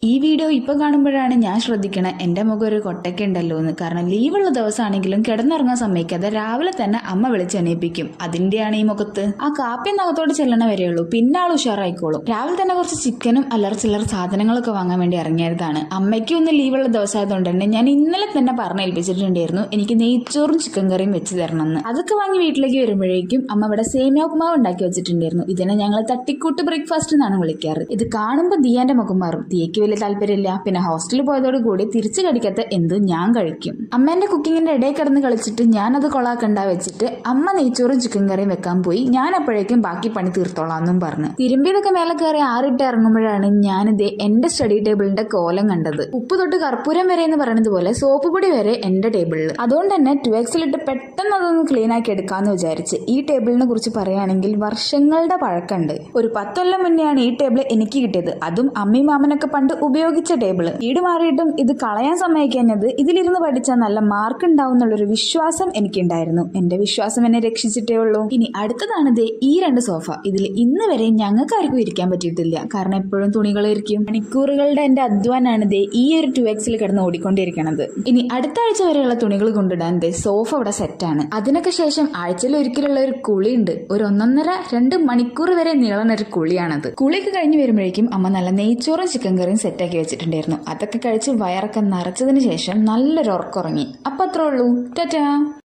ഈ വീഡിയോ ഇപ്പൊ കാണുമ്പോഴാണ് ഞാൻ ശ്രദ്ധിക്കണേ എന്റെ മുഖം ഒരു കൊട്ടയ്ക്ക് ഉണ്ടല്ലോ എന്ന്. കാരണം ലീവുള്ള ദിവസമാണെങ്കിലും കിടന്നുറങ്ങാൻ സമ്മതിക്കാതെ രാവിലെ തന്നെ അമ്മ വിളിച്ചെണീപ്പിക്കും. അതിന്റെയാണ് ഈ മുഖത്ത്. ആ കാപ്പി നഖത്തോട് ചെല്ലണ വരെയുള്ളൂ, പിന്നെ ആൾ ഉഷാറായിക്കോളും. രാവിലെ തന്നെ കുറച്ച് ചിക്കനും അല്ലറ ചില്ലറ സാധനങ്ങളൊക്കെ വാങ്ങാൻ വേണ്ടി ഇറങ്ങിയതാണ്. അമ്മയ്ക്കും ഒന്ന് ലീവുള്ള ദിവസമായതുകൊണ്ട് തന്നെ ഞാൻ ഇന്നലെ തന്നെ പറഞ്ഞേൽപ്പിച്ചിട്ടുണ്ടായിരുന്നു എനിക്ക് നെയ്ച്ചോറും ചിക്കൻ കറിയും വെച്ച് തരണമെന്ന്. അതൊക്കെ വാങ്ങി വീട്ടിലേക്ക് വരുമ്പോഴേക്കും അമ്മ ഇവിടെ സേമിയ ഉപ്മാവ് ഉണ്ടാക്കി വെച്ചിട്ടുണ്ടായിരുന്നു. ഇതിനെ ഞങ്ങൾ തട്ടിക്കൂട്ട് ബ്രേക്ക്ഫാസ്റ്റ് എന്നാണ് വിളിക്കാറ്. ഇത് കാണുമ്പോൾ ദിയാന്റെ മുഖം മാറും. ദിയയ്ക്ക് വലിയ താല്പര്യമില്ല. പിന്നെ ഹോസ്റ്റലിൽ പോയതോട് കൂടി തിരിച്ചു കടിക്കാത്ത എന്തും ഞാൻ കഴിക്കും. അമ്മേന്റെ കുക്കിങ്ങിന്റെ ഇടയിൽ കിടന്ന് കളിച്ചിട്ട് ഞാനത് കൊളാക്കണ്ട വെച്ചിട്ട് അമ്മ നെയ്ച്ചോറും ചിക്കൻ കറിയും വെക്കാൻ പോയി. ഞാൻ അപ്പോഴേക്കും ബാക്കി പണി തീർത്തോളാന്നും പറഞ്ഞു. തിരുമ്പിയതൊക്കെ മേലെ കയറി ആറിട്ട് ഇറങ്ങുമ്പോഴാണ് ഞാനിത് എന്റെ സ്റ്റഡി ടേബിളിന്റെ കോലം കണ്ടത്. ഉപ്പ് തൊട്ട് കർപ്പൂരം വരെ എന്ന് പറയുന്നത് പോലെ സോപ്പ് പൊടി വരെ എന്റെ ടേബിളിൽ. അതുകൊണ്ട് തന്നെ 2Xലിട്ട് പെട്ടെന്ന് അതൊന്ന് ക്ലീൻ ആക്കി എടുക്കാന്ന് വിചാരിച്ച്. ഈ ടേബിളിനെ കുറിച്ച് പറയുകയാണെങ്കിൽ വർഷങ്ങളുടെ പഴക്കമുണ്ട്. ഒരു 10 കൊല്ലം മുന്നെയാണ് ഈ ടേബിൾ എനിക്ക് കിട്ടിയത്. അതും അമ്മയും മാമനൊക്കെ പണ്ട് ഉപയോഗിച്ച ടേബിള്. വീട് മാറിയിട്ടും ഇത് കളയാൻ സമ്മതിക്കുന്നത് ഇതിലിരുന്ന് പഠിച്ചാൽ നല്ല മാർക്ക് ഉണ്ടാവും എന്നുള്ളൊരു വിശ്വാസം എനിക്കുണ്ടായിരുന്നു. എന്റെ വിശ്വാസം എന്നെ രക്ഷിച്ചിട്ടേ ഉള്ളൂ. ഇനി അടുത്തതാണ് ഈ 2 സോഫ. ഇതിൽ ഇന്ന് വരെ ഞങ്ങൾക്ക് ആർക്കും ഇരിക്കാൻ പറ്റിയിട്ടില്ല. കാരണം എപ്പോഴും തുണികളായിരിക്കും. മണിക്കൂറുകളുടെ എന്റെ അധ്വാനാണ് ഈ ഒരു 2Xൽ കിടന്ന് ഓടിക്കൊണ്ടിരിക്കണത്. ഇനി അടുത്ത ആഴ്ച വരെയുള്ള തുണികൾ കൊണ്ടിടാൻ സോഫ ഇവിടെ സെറ്റാണ്. അതിനൊക്കെ ശേഷം ആഴ്ചയിൽ ഒരിക്കലുള്ള ഒരു കുളിയുണ്ട്. ഒരു 1.5-2 മണിക്കൂർ വരെ നീളുന്ന ഒരു കുളിയാണത്. കുളിയൊക്കെ കഴിഞ്ഞ് വരുമ്പോഴേക്കും അമ്മ നല്ല നെയ്ച്ചോറും ചിക്കൻ കറിയും സെറ്റാക്കി വെച്ചിട്ടുണ്ടായിരുന്നു. അതൊക്കെ കഴിച്ച് വയറൊക്കെ നിറച്ചതിന് ശേഷം നല്ലൊരു ഉറക്കുറങ്ങി. അപ്പൊ അത്രേ ഉള്ളൂ. ടാറ്റാ.